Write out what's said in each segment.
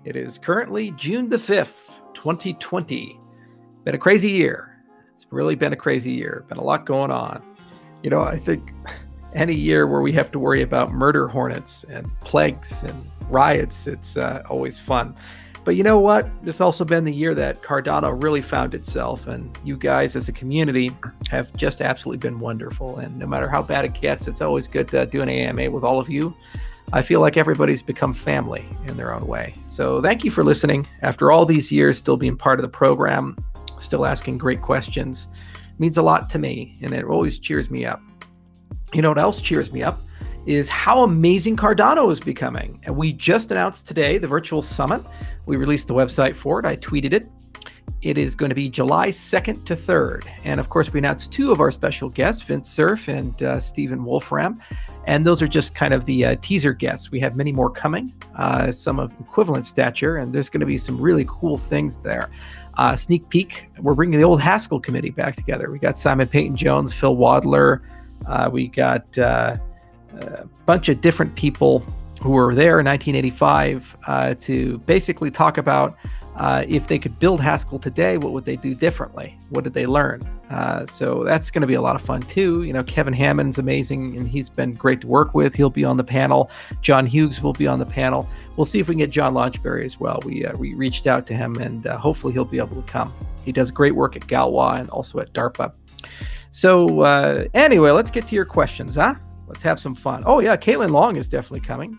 It is currently June the 5th, 2020. Been a crazy year. It's really been a crazy year. Been a lot going on. I think any year where we have to worry about murder hornets and plagues and riots, it's always fun. But you know what? This also been the year that Cardano really found itself, and you guys as a community have just absolutely been wonderful. And no matter how bad it gets, it's always good to do an AMA with all of you. I feel like everybody's become family in their own way. So thank you for listening. After all these years, still being part of the program, still asking great questions, means a lot to me, and it always cheers me up. You know what else cheers me up is how amazing Cardano is becoming. And we just announced today the virtual summit. We released the website for it. I tweeted it. It is going to be July 2nd to 3rd. And of course, we announced two of our special guests, Vince Cerf and Stephen Wolfram. And those are just kind of the teaser guests. We have many more coming, some of equivalent stature, and there's going to be some really cool things there. Sneak peek, we're bringing the old Haskell committee back together. We got Simon Peyton-Jones, Phil Wadler. We got a bunch of different people who were there in 1985 to basically talk about if they could build Haskell today, what would they do differently? What did they learn? So that's going to be a lot of fun too. Kevin Hammond's amazing, and he's been great to work with. He'll be on the panel. John Hughes will be on the panel. We'll see if we can get John Launchbury as well. We reached out to him, and hopefully he'll be able to come. He does great work at Galois and also at DARPA. So anyway, let's get to your questions, huh? Let's have some fun. Oh, yeah, Caitlin Long is definitely coming.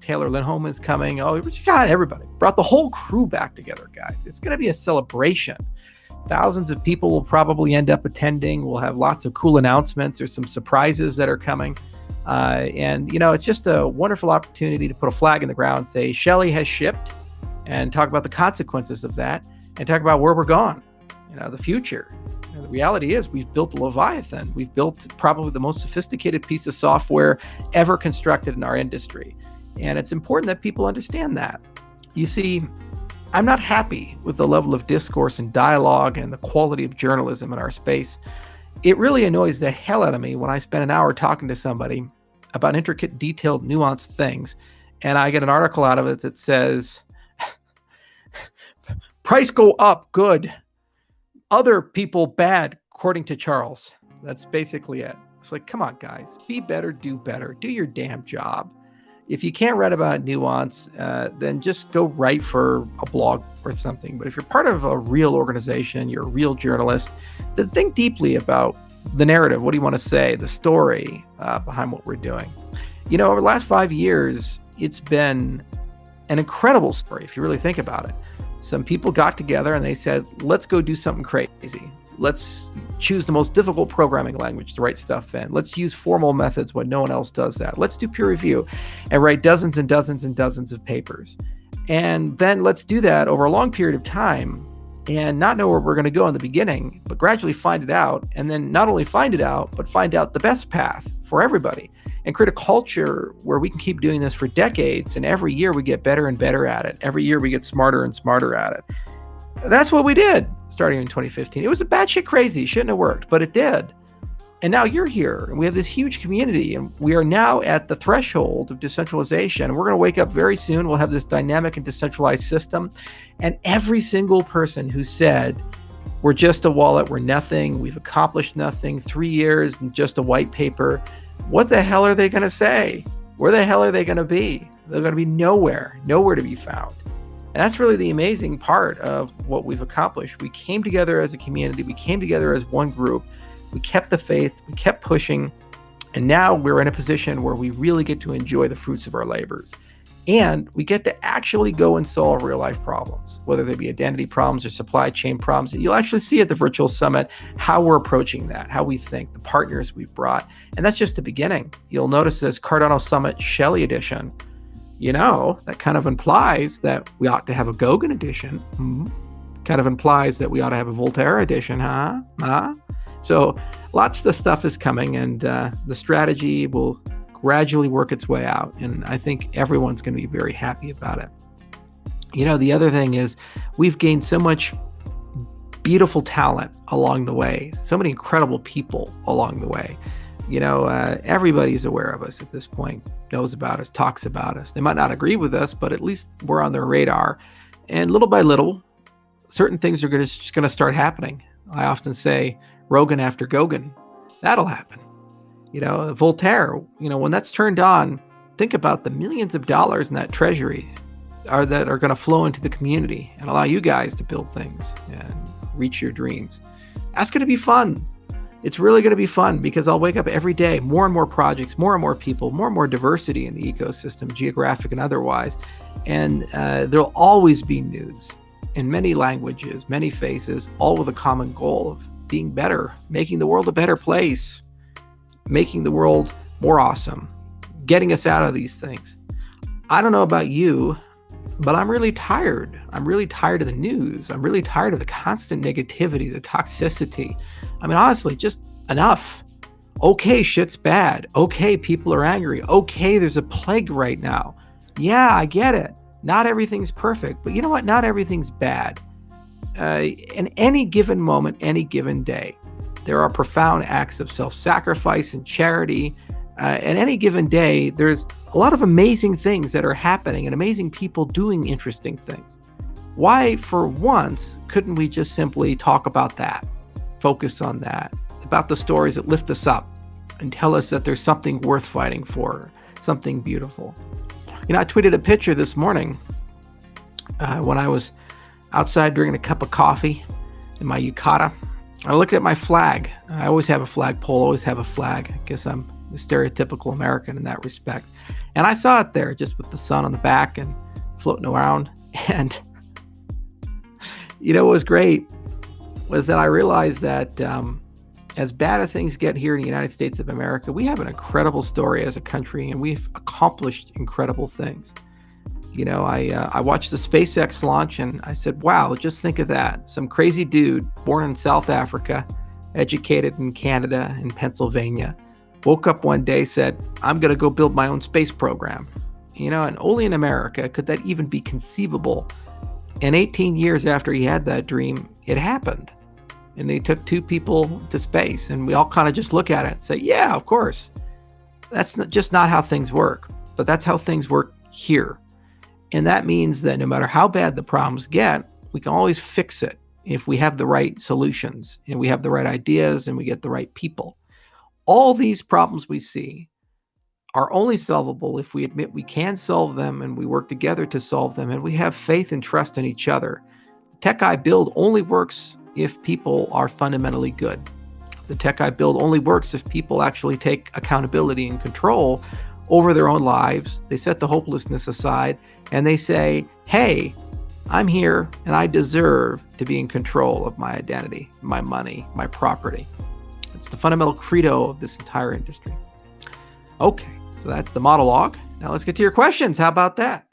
Taylor Lindholm is coming. Oh, we got everybody. Brought the whole crew back together, guys. It's going to be a celebration. Thousands of people will probably end up attending. We'll have lots of cool announcements. There's some surprises that are coming. And it's just a wonderful opportunity to put a flag in the ground, say Shelley has shipped, and talk about the consequences of that, and talk about where we're going, the future. The reality is we've built Leviathan. We've built probably the most sophisticated piece of software ever constructed in our industry. And it's important that people understand that. You see, I'm not happy with the level of discourse and dialogue and the quality of journalism in our space. It really annoys the hell out of me when I spend an hour talking to somebody about intricate, detailed, nuanced things, and I get an article out of it that says, price go up, good. Other people bad, according to Charles. That's basically it. It's like, come on, guys. Be better, do your damn job. If you can't write about nuance, then just go write for a blog or something. But if you're part of a real organization, you're a real journalist, then think deeply about the narrative. What do you want to say? The story behind what we're doing. Over the last 5 years, it's been an incredible story, if you really think about it. Some people got together and they said, let's go do something crazy. Let's choose the most difficult programming language to write stuff in. Let's use formal methods when no one else does that. Let's do peer review and write dozens and dozens and dozens of papers. And then let's do that over a long period of time and not know where we're going to go in the beginning, but gradually find it out. And then not only find it out, but find out the best path for everybody and create a culture where we can keep doing this for decades. And every year we get better and better at it. Every year we get smarter and smarter at it. That's what we did starting in 2015. It was a batshit crazy. It shouldn't have worked, but it did. And now you're here and we have this huge community, and we are now at the threshold of decentralization. We're going to wake up very soon. We'll have this dynamic and decentralized system. And every single person who said, we're just a wallet, we're nothing, we've accomplished nothing, 3 years and just a white paper, what the hell are they going to say? Where the hell are they going to be? They're going to be nowhere to be found. And that's really the amazing part of what we've accomplished. We came together as a community. We came together as one group. We kept the faith. We kept pushing. And now we're in a position where we really get to enjoy the fruits of our labors. And we get to actually go and solve real life problems, whether they be identity problems or supply chain problems. And you'll actually see at the virtual summit how we're approaching that, how we think, the partners we've brought. And that's just the beginning. You'll notice this Cardano Summit Shelley edition. That kind of implies that we ought to have a Gauguin edition. Kind of implies that we ought to have a Voltaire edition, huh? So lots of stuff is coming, and the strategy will gradually work its way out. And I think everyone's going to be very happy about it. The other thing is we've gained so much beautiful talent along the way, so many incredible people along the way. Everybody's aware of us at this point, knows about us, talks about us. They might not agree with us, but at least we're on their radar. And little by little, certain things are just going to start happening. I often say, Rogan after Goguen, that'll happen. Voltaire, when that's turned on, think about the millions of dollars in that treasury that are going to flow into the community and allow you guys to build things and reach your dreams. That's going to be fun. It's really going to be fun because I'll wake up every day, more and more projects, more and more people, more and more diversity in the ecosystem, geographic and otherwise. And there'll always be news in many languages, many faces, all with a common goal of being better, making the world a better place, making the world more awesome, getting us out of these things. I don't know about you, but I'm really tired. I'm really tired of the news. I'm really tired of the constant negativity, the toxicity. I mean, honestly, just enough. Okay, shit's bad. Okay, people are angry. Okay, there's a plague right now. Yeah, I get it. Not everything's perfect, but you know what? Not everything's bad. In any given moment, any given day, there are profound acts of self-sacrifice and charity. And any given day, there's a lot of amazing things that are happening and amazing people doing interesting things. Why, for once, couldn't we just simply talk about that? Focus on that, about the stories that lift us up and tell us that there's something worth fighting for, something beautiful. I tweeted a picture this morning when I was outside drinking a cup of coffee in my yukata. I looked at my flag. I always have a flagpole, always have a flag. I guess I'm a stereotypical American in that respect. And I saw it there just with the sun on the back and floating around. And what was great was that I realized that as bad as things get here in the United States of America, we have an incredible story as a country, and we've accomplished incredible things. I watched the SpaceX launch, and I said, wow, just think of that. Some crazy dude born in South Africa, educated in Canada, in Pennsylvania, woke up one day, said, I'm going to go build my own space program. And only in America could that even be conceivable. And 18 years after he had that dream, it happened. And they took 2 people to space, and we all kind of just look at it and say, yeah, of course. That's just not how things work, but that's how things work here. And that means that no matter how bad the problems get, we can always fix it if we have the right solutions and we have the right ideas and we get the right people. All these problems we see are only solvable if we admit we can solve them and we work together to solve them and we have faith and trust in each other. The tech I build only works if people are fundamentally good. The tech I build only works if people actually take accountability and control over their own lives. They set the hopelessness aside and they say, hey, I'm here and I deserve to be in control of my identity, my money, my property. It's the fundamental credo of this entire industry. Okay, so that's the monologue. Now let's get to your questions. How about that?